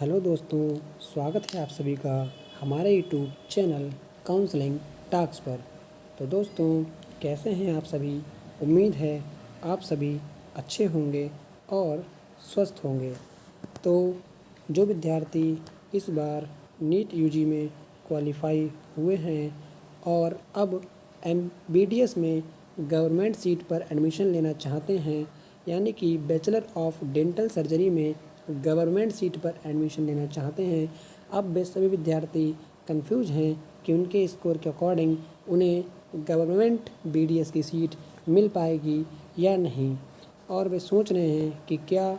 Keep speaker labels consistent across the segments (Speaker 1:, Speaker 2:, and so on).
Speaker 1: Hello दोस्तों, स्वागत है आप सभी का हमारे यूट्यूब चैनल काउंसलिंग टॉक्स पर। तो दोस्तों, कैसे हैं आप सभी? उम्मीद है आप सभी अच्छे होंगे और स्वस्थ होंगे। तो जो विद्यार्थी इस बार नीट यूजी में क्वालिफाई हुए हैं और अब MBDS में गवर्नमेंट सीट पर एडमिशन लेना चाहते हैं, यानी कि बैचलर ऑफ डेंटल सर्जरी में गवर्नमेंट सीट पर एडमिशन लेना चाहते हैं, अब वे सभी विद्यार्थी कंफ्यूज हैं कि उनके स्कोर के अकॉर्डिंग उन्हें गवर्नमेंट BDS की सीट मिल पाएगी या नहीं। और वे सोच रहे हैं कि क्या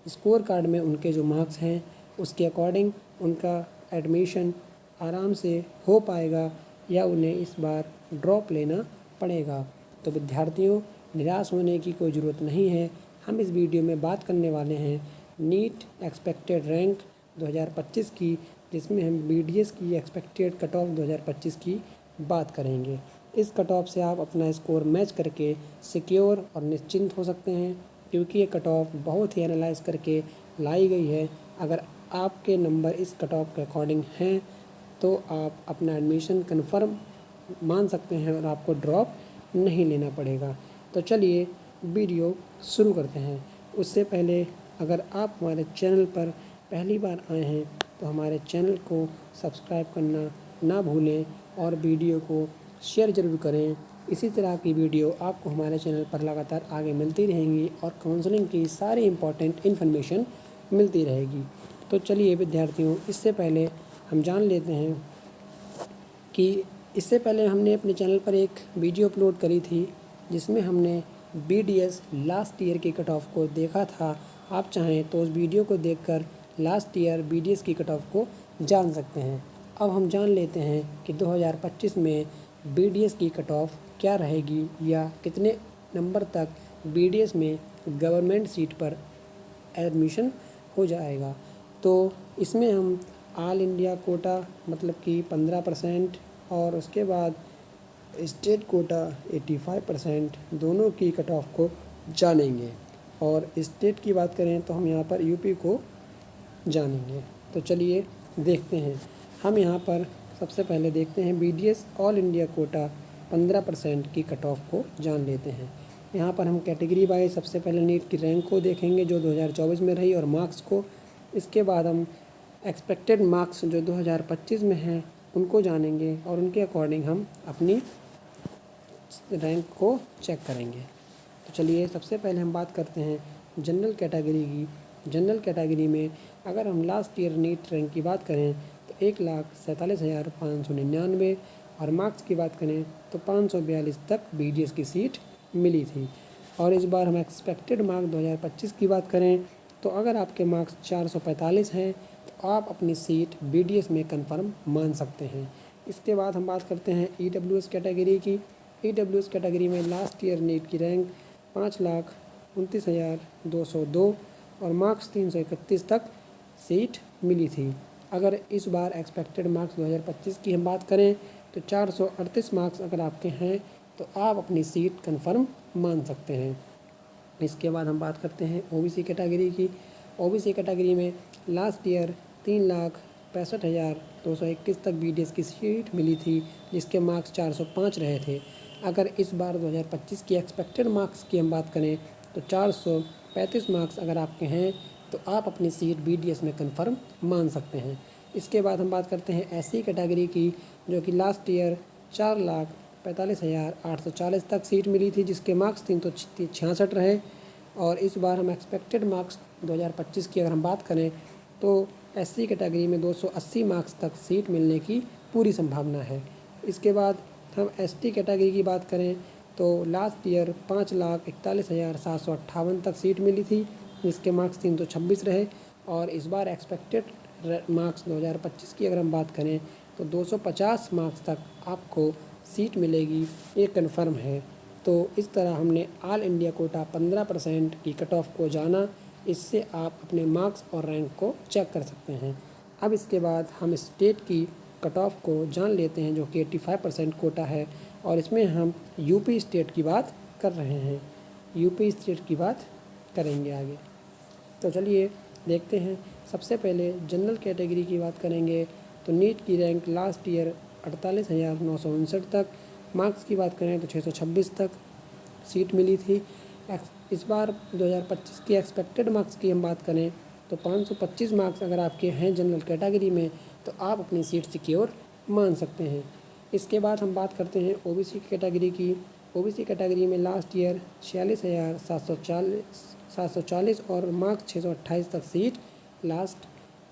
Speaker 1: स्कोर कार्ड में उनके जो मार्क्स हैं उसके अकॉर्डिंग उनका एडमिशन आराम से हो पाएगा या उन्हें इस बार ड्रॉप लेना पड़ेगा। तो विद्यार्थियों, निराश होने की कोई ज़रूरत नहीं है। हम इस वीडियो में बात करने वाले हैं नीट एक्सपेक्टेड रैंक 2025 की, जिसमें हम BDS की एक्सपेक्टेड कट ऑफ 2025 की बात करेंगे। इस कट ऑफ से आप अपना स्कोर मैच करके सिक्योर और निश्चिंत हो सकते हैं, क्योंकि ये कट ऑफ बहुत ही एनालाइज करके लाई गई है। अगर आपके नंबर इस कट ऑफ के अकॉर्डिंग हैं तो आप अपना एडमिशन कन्फर्म मान सकते हैं और आपको ड्रॉप नहीं लेना पड़ेगा। तो चलिए वीडियो शुरू करते हैं। उससे पहले अगर आप हमारे चैनल पर पहली बार आए हैं तो हमारे चैनल को सब्सक्राइब करना ना भूलें और वीडियो को शेयर ज़रूर करें। इसी तरह की वीडियो आपको हमारे चैनल पर लगातार आगे मिलती रहेंगी और काउंसलिंग की सारी इम्पॉर्टेंट इन्फॉर्मेशन मिलती रहेगी। तो चलिए विद्यार्थियों, इससे पहले हम जान लेते हैं कि इससे पहले हमने अपने चैनल पर एक वीडियो अपलोड करी थी जिसमें हमने BDS लास्ट ईयर की कट ऑफ को देखा था। आप चाहें तो उस वीडियो को देखकर लास्ट ईयर BDS की कट ऑफ को जान सकते हैं। अब हम जान लेते हैं कि 2025 में BDS की कट ऑफ क्या रहेगी या कितने नंबर तक BDS में गवर्नमेंट सीट पर एडमिशन हो जाएगा। तो इसमें हम ऑल इंडिया कोटा मतलब कि 15% और उसके बाद स्टेट कोटा 85% दोनों की कट ऑफ को जानेंगे। और स्टेट की बात करें तो हम यहाँ पर यूपी को जानेंगे। तो चलिए देखते हैं। हम यहाँ पर सबसे पहले देखते हैं BDS ऑल इंडिया कोटा 15% की कट ऑफ को जान लेते हैं। यहाँ पर हम कैटेगरी वाइज सबसे पहले नीट की रैंक को देखेंगे जो 2024 में रही और मार्क्स को। इसके बाद हम एक्सपेक्टेड मार्क्स जो 2025 में हैं उनको जानेंगे और उनके अकॉर्डिंग हम अपनी रैंक को चेक करेंगे। तो चलिए सबसे पहले हम बात करते हैं जनरल कैटेगरी की। जनरल कैटेगरी में अगर हम लास्ट ईयर नीट रैंक की बात करें तो 1,47,599 और मार्क्स की बात करें तो 542 तक BDS की सीट मिली थी। और इस बार हम एक्सपेक्टेड मार्क्स 2025 की बात करें तो अगर आपके मार्क्स 445 हैं तो आप अपनी सीट BDS में कंफर्म मान सकते हैं। इसके बाद हम बात करते हैं EWS कैटेगरी की। EWS कैटेगरी में लास्ट ईयर नीट की रैंक 5,29,202 और मार्क्स 331 तक सीट मिली थी। अगर इस बार एक्सपेक्टेड मार्क्स 2025 की हम बात करें तो 438 मार्क्स अगर आपके हैं तो आप अपनी सीट कंफर्म मान सकते हैं। इसके बाद हम बात करते हैं OBC कैटेगरी की। OBC कैटेगरी में लास्ट ईयर 3,65,221 तक BDS की सीट मिली थी, जिसके मार्क्स 405 रहे थे। अगर इस बार 2025 की एक्सपेक्टेड मार्क्स की हम बात करें तो 435 मार्क्स अगर आपके हैं तो आप अपनी सीट BDS में कंफर्म मान सकते हैं। इसके बाद हम बात करते हैं SC कैटेगरी की, जो कि लास्ट ईयर 4,45,840 तक सीट मिली थी, जिसके मार्क्स 366 रहे। और इस बार हम एक्सपेक्टेड मार्क्स 2025 की अगर हम बात करें तो SC कैटेगरी में 280 मार्क्स तक सीट मिलने की पूरी संभावना है। इसके बाद हम ST कैटेगरी की बात करें तो लास्ट ईयर 5,41,758 तक सीट मिली थी, जिसके मार्क्स 326 रहे। और इस बार एक्सपेक्टेड मार्क्स 2025 की अगर हम बात करें तो 250 मार्क्स तक आपको सीट मिलेगी, ये कन्फर्म है। तो इस तरह हमने ऑल इंडिया कोटा 15% की कट ऑफ को जाना। इससे आप अपने मार्क्स और रैंक को चेक कर सकते हैं। अब इसके बाद हम स्टेट की कट ऑफ को जान लेते हैं, जो कि 85% कोटा है और इसमें हम यूपी स्टेट की बात कर रहे हैं। यूपी स्टेट की बात करेंगे आगे। तो चलिए देखते हैं। सबसे पहले जनरल कैटेगरी की बात करेंगे तो नीट की रैंक लास्ट ईयर 48,959 तक, मार्क्स की बात करें तो 626 तक सीट मिली थी। इस बार 2025 की एक्सपेक्टेड मार्क्स की हम बात करें तो 525 मार्क्स अगर आपके हैं जनरल कैटेगरी में तो आप अपनी सीट सिक्योर मान सकते हैं। इसके बाद हम बात करते हैं ओबीसी कैटेगरी की। ओबीसी कैटेगरी में लास्ट ईयर 46,740 और मार्क्स 628 तक सीट लास्ट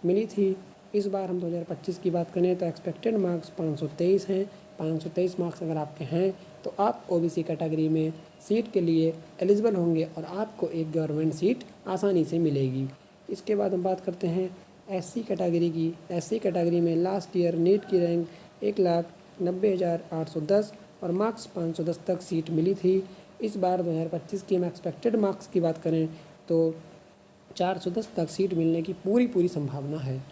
Speaker 1: मिली थी। इस बार हम 2025 की बात करें तो एक्सपेक्टेड मार्क्स 523 हैं। 523 मार्क्स अगर आपके हैं तो आप ओबीसी कैटेगरी में सीट के लिए एलिजिबल होंगे और आपको एक गवर्नमेंट सीट आसानी से मिलेगी। इसके बाद हम बात करते हैं एससी कैटेगरी की। एससी कैटेगरी में लास्ट ईयर नीट की रैंक 1,90,810 और मार्क्स 510 तक सीट मिली थी। इस बार 2025 की हम एक्सपेक्टेड मार्क्स की बात करें तो 410 तक सीट मिलने की पूरी संभावना है।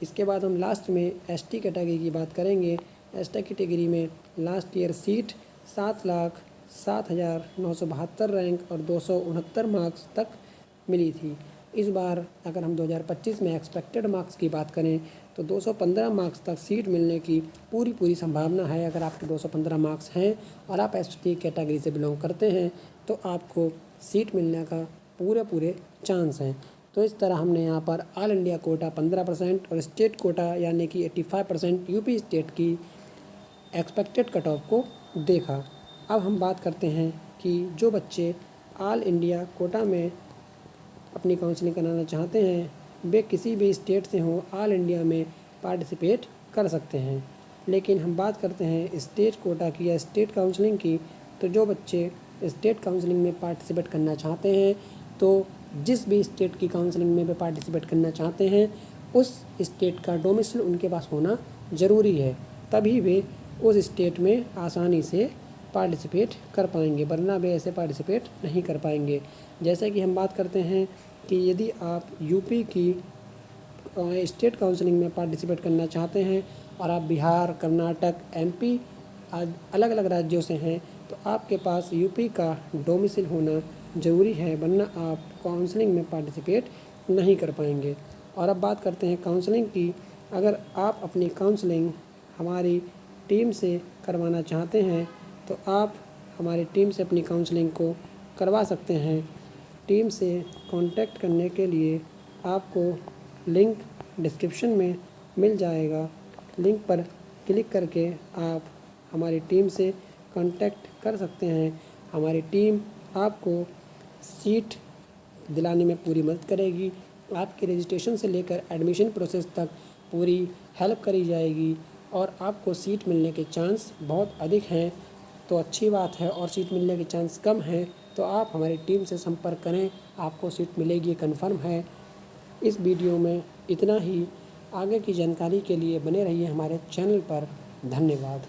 Speaker 1: इसके बाद हम लास्ट में एसटी कैटेगरी की बात करेंगे। एसटी कैटेगरी में लास्ट ईयर सीट 7,07,972 रैंक और 269 मार्क्स तक मिली थी। इस बार अगर हम 2025 में एक्सपेक्टेड मार्क्स की बात करें तो 215 मार्क्स तक सीट मिलने की पूरी संभावना है। अगर आपके 215 मार्क्स हैं और आप एसटी कैटेगरी से बिलोंग करते हैं तो आपको सीट मिलने का पूरे चांस हैं। तो इस तरह हमने यहाँ पर ऑल इंडिया कोटा 15% और स्टेट कोटा यानी कि 85% यूपी स्टेट की एक्सपेक्टेड कट ऑफ को देखा। अब हम बात करते हैं कि जो बच्चे ऑल इंडिया कोटा में अपनी काउंसलिंग कराना चाहते हैं वे किसी भी स्टेट से हों ऑल इंडिया में पार्टिसिपेट कर सकते हैं। लेकिन हम बात करते हैं स्टेट कोटा की या स्टेट काउंसलिंग की, तो जो बच्चे स्टेट काउंसलिंग में पार्टिसिपेट करना चाहते हैं तो जिस भी स्टेट की काउंसलिंग में वे पार्टिसिपेट करना चाहते हैं उस स्टेट का डोमिसाइल उनके पास होना ज़रूरी है, तभी वे उस स्टेट में आसानी से पार्टिसिपेट कर पाएंगे, वरना वे ऐसे पार्टिसिपेट नहीं कर पाएंगे। जैसे कि हम बात करते हैं कि यदि आप यूपी की स्टेट काउंसलिंग में पार्टिसिपेट करना चाहते हैं और आप बिहार, कर्नाटक, एमपी अलग अलग राज्यों से हैं तो आपके पास यूपी का डोमिसाइल होना ज़रूरी है, वरना आप काउंसलिंग में पार्टिसिपेट नहीं कर पाएंगे। और अब बात करते हैं काउंसलिंग की। अगर आप अपनी काउंसलिंग हमारी टीम से करवाना चाहते हैं तो आप हमारी टीम से अपनी काउंसलिंग को करवा सकते हैं। टीम से कांटेक्ट करने के लिए आपको लिंक डिस्क्रिप्शन में मिल जाएगा। लिंक पर क्लिक करके आप हमारी टीम से कांटेक्ट कर सकते हैं। हमारी टीम आपको सीट दिलाने में पूरी मदद करेगी। आपके रजिस्ट्रेशन से लेकर एडमिशन प्रोसेस तक पूरी हेल्प करी जाएगी और आपको सीट मिलने के चांस बहुत अधिक हैं। तो अच्छी बात है, और सीट मिलने के चांस कम हैं तो आप हमारी टीम से संपर्क करें, आपको सीट मिलेगी, कन्फर्म है। इस वीडियो में इतना ही। आगे की जानकारी के लिए बने रहिए हमारे चैनल पर। धन्यवाद।